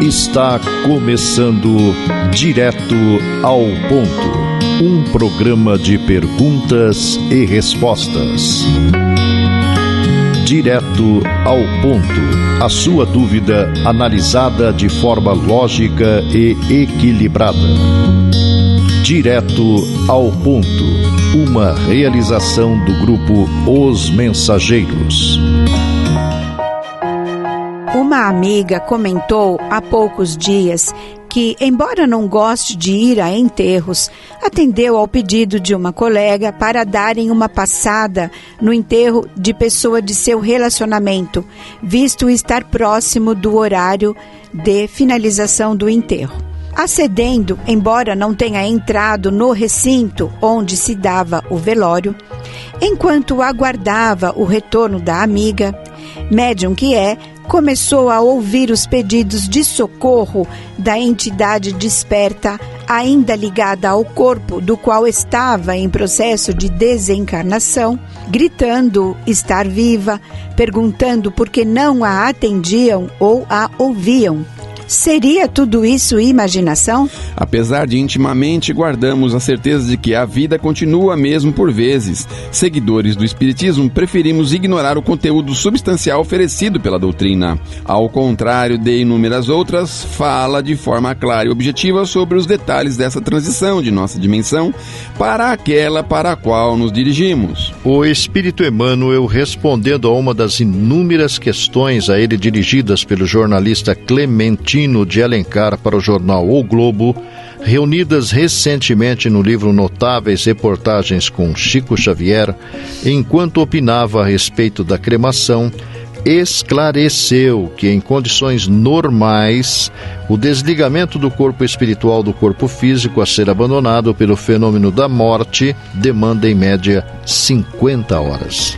Está começando Direto ao Ponto, um programa de perguntas e respostas. Direto ao Ponto, a sua dúvida analisada de forma lógica e equilibrada. Direto ao Ponto, uma realização do grupo Os Mensageiros. Uma amiga comentou há poucos dias que, embora não goste de ir a enterros, atendeu ao pedido de uma colega para darem uma passada no enterro de pessoa de seu relacionamento, visto estar próximo do horário de finalização do enterro. Acedendo, embora não tenha entrado no recinto onde se dava o velório, enquanto aguardava o retorno da amiga, médium que é, começou a ouvir os pedidos de socorro da entidade desperta, ainda ligada ao corpo do qual estava em processo de desencarnação, gritando estar viva, perguntando por que não a atendiam ou a ouviam. Seria tudo isso imaginação? Apesar de intimamente guardamos a certeza de que a vida continua mesmo por vezes, seguidores do Espiritismo preferimos ignorar o conteúdo substancial oferecido pela doutrina. Ao contrário de inúmeras outras, fala de forma clara e objetiva sobre os detalhes dessa transição de nossa dimensão para aquela para a qual nos dirigimos. O Espírito Emmanuel, respondendo a uma das inúmeras questões a ele dirigidas pelo jornalista Clementino de Alencar para o jornal O Globo, reunidas recentemente no livro Notáveis Reportagens com Chico Xavier, enquanto opinava a respeito da cremação, esclareceu que em condições normais, o desligamento do corpo espiritual do corpo físico a ser abandonado pelo fenômeno da morte demanda em média 50 horas.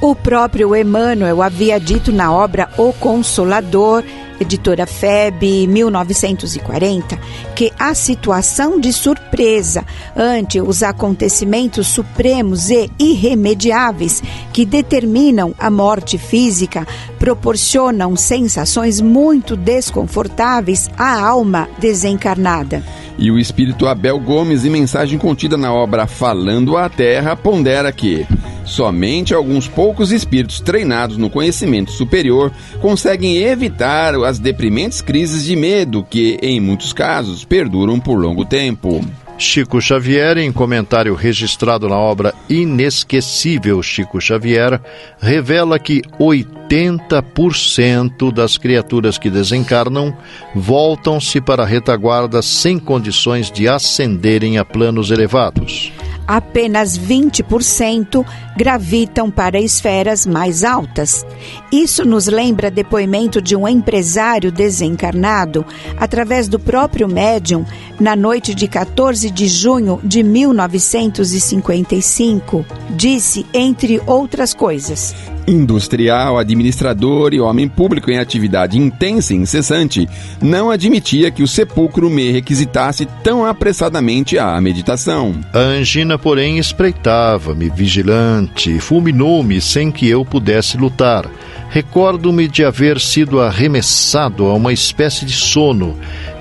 O próprio Emmanuel havia dito na obra O Consolador, editora FEB, 1940, que a situação de surpresa ante os acontecimentos supremos e irremediáveis que determinam a morte física proporcionam sensações muito desconfortáveis à alma desencarnada. E o espírito Abel Gomes, em mensagem contida na obra Falando à Terra, pondera que somente alguns poucos espíritos treinados no conhecimento superior conseguem evitar as deprimentes crises de medo que, em muitos casos, perduram por longo tempo. Chico Xavier, em comentário registrado na obra Inesquecível Chico Xavier, revela que 80% das criaturas que desencarnam voltam-se para a retaguarda sem condições de ascenderem a planos elevados. Apenas 20% gravitam para esferas mais altas. Isso nos lembra depoimento de um empresário desencarnado, através do próprio médium, na noite de 14 de junho de 1955. Disse, entre outras coisas: industrial, administrador e homem público em atividade intensa e incessante, não admitia que o sepulcro me requisitasse tão apressadamente a meditação. A angina, porém, espreitava-me vigilante, fulminou-me sem que eu pudesse lutar. Recordo-me de haver sido arremessado a uma espécie de sono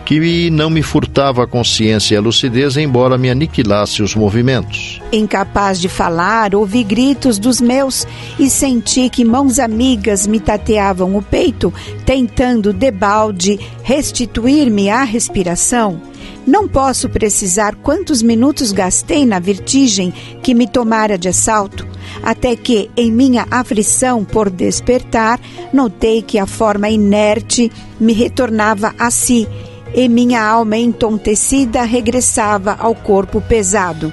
que não me furtava a consciência e a lucidez, embora me aniquilasse os movimentos. Incapaz de falar, ouvi gritos dos meus e senti que mãos amigas me tateavam o peito, tentando debalde restituir-me à respiração. Não posso precisar quantos minutos gastei na vertigem que me tomara de assalto, até que, em minha aflição por despertar, notei que a forma inerte me retornava a si, e minha alma entontecida regressava ao corpo pesado.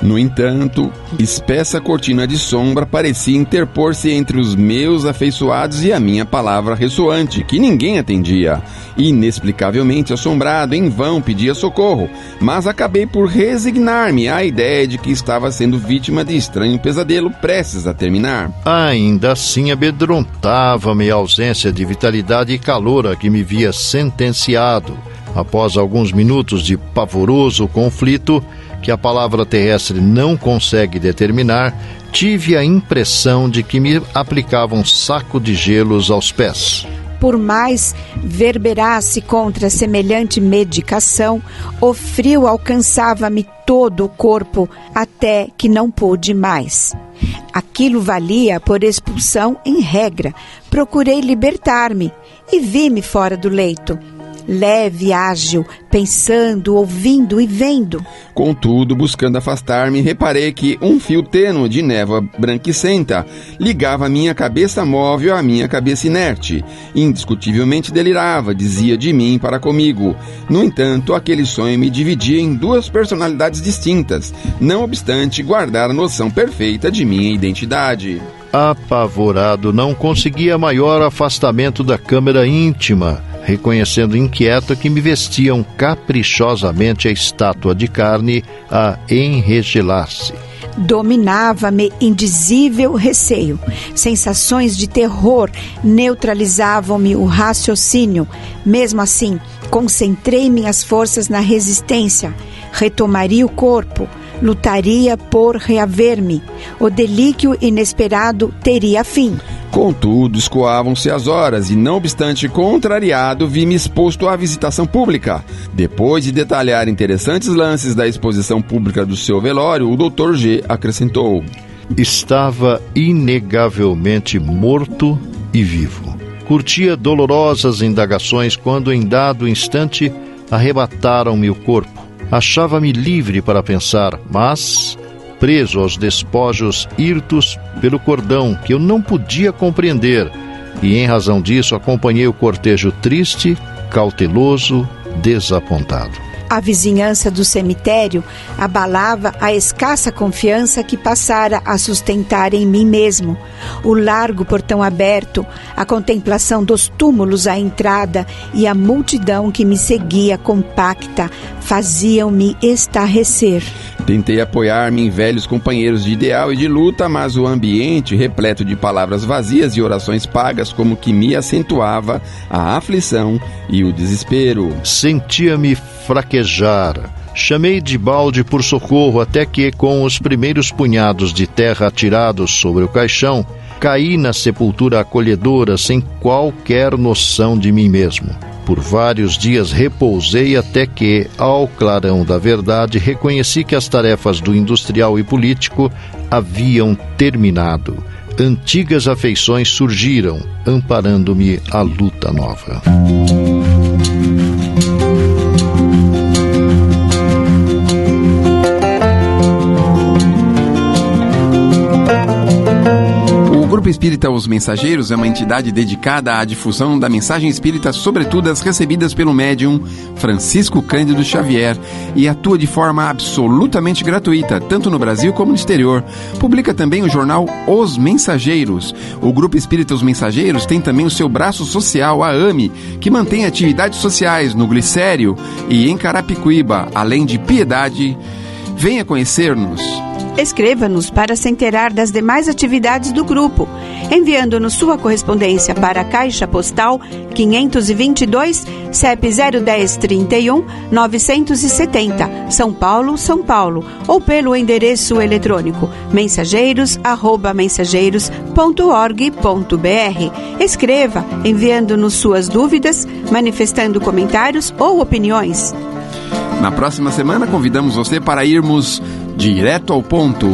No entanto, espessa cortina de sombra parecia interpor-se entre os meus afeiçoados e a minha palavra ressoante, que ninguém atendia. Inexplicavelmente assombrado, em vão pedia socorro, mas acabei por resignar-me à ideia de que estava sendo vítima de estranho pesadelo prestes a terminar. Ainda assim amedrontava-me a ausência de vitalidade e calor a que me via sentenciado. Após alguns minutos de pavoroso conflito, que a palavra terrestre não consegue determinar, tive a impressão de que me aplicava um saco de gelos aos pés. por mais verberasse contra semelhante medicação, o frio alcançava-me todo o corpo até que não pude mais. Aquilo valia por expulsão em regra. Procurei libertar-me e vi-me fora do leito, leve e ágil, pensando, ouvindo e vendo. Contudo, buscando afastar-me, reparei que um fio tênue de névoa branquicenta ligava a minha cabeça móvel à minha cabeça inerte. Indiscutivelmente delirava, dizia de mim para comigo. No entanto, aquele sonho me dividia em duas personalidades distintas, não obstante guardar a noção perfeita de minha identidade. Apavorado, não conseguia maior afastamento da câmara íntima, reconhecendo inquieto que me vestiam caprichosamente a estátua de carne a enregelar-se. Dominava-me indizível receio. Sensações de terror neutralizavam-me o raciocínio. Mesmo assim, concentrei minhas forças na resistência. Retomaria o corpo. Lutaria por reaver-me. O delíquio inesperado teria fim. Contudo, escoavam-se as horas e, não obstante contrariado, vi-me exposto à visitação pública. Depois de detalhar interessantes lances da exposição pública do seu velório, o Dr. G. acrescentou: estava inegavelmente morto e vivo. Curtia dolorosas indagações quando, em dado instante, arrebataram-me o corpo. Achava-me livre para pensar, mas preso aos despojos hirtos pelo cordão que eu não podia compreender, e em razão disso acompanhei o cortejo triste, cauteloso, desapontado. A vizinhança do cemitério abalava a escassa confiança que passara a sustentar em mim mesmo. O largo portão aberto, a contemplação dos túmulos à entrada e a multidão que me seguia compacta faziam-me estarrecer. Tentei apoiar-me em velhos companheiros de ideal e de luta, mas o ambiente, repleto de palavras vazias e orações pagas, como que me acentuava a aflição e o desespero. Sentia-me fraquejar. Chamei de balde por socorro até que, com os primeiros punhados de terra atirados sobre o caixão, caí na sepultura acolhedora sem qualquer noção de mim mesmo. Por vários dias repousei até que, ao clarão da verdade, reconheci que as tarefas do industrial e político haviam terminado. Antigas afeições surgiram, amparando-me à luta nova. O Grupo Espírita Os Mensageiros é uma entidade dedicada à difusão da mensagem espírita, sobretudo as recebidas pelo médium Francisco Cândido Xavier, e atua de forma absolutamente gratuita, tanto no Brasil como no exterior. Publica também o jornal Os Mensageiros. O Grupo Espírita Os Mensageiros tem também o seu braço social, a AME, que mantém atividades sociais no Glicério e em Carapicuíba, além de Piedade. Venha conhecer-nos. Escreva-nos para se inteirar das demais atividades do grupo, enviando-nos sua correspondência para a Caixa Postal 522, CEP 01031 970, São Paulo, São Paulo, ou pelo endereço eletrônico mensageiros@mensageiros.org.br. Escreva, enviando-nos suas dúvidas, manifestando comentários ou opiniões. Na próxima semana, convidamos você para irmos direto ao ponto.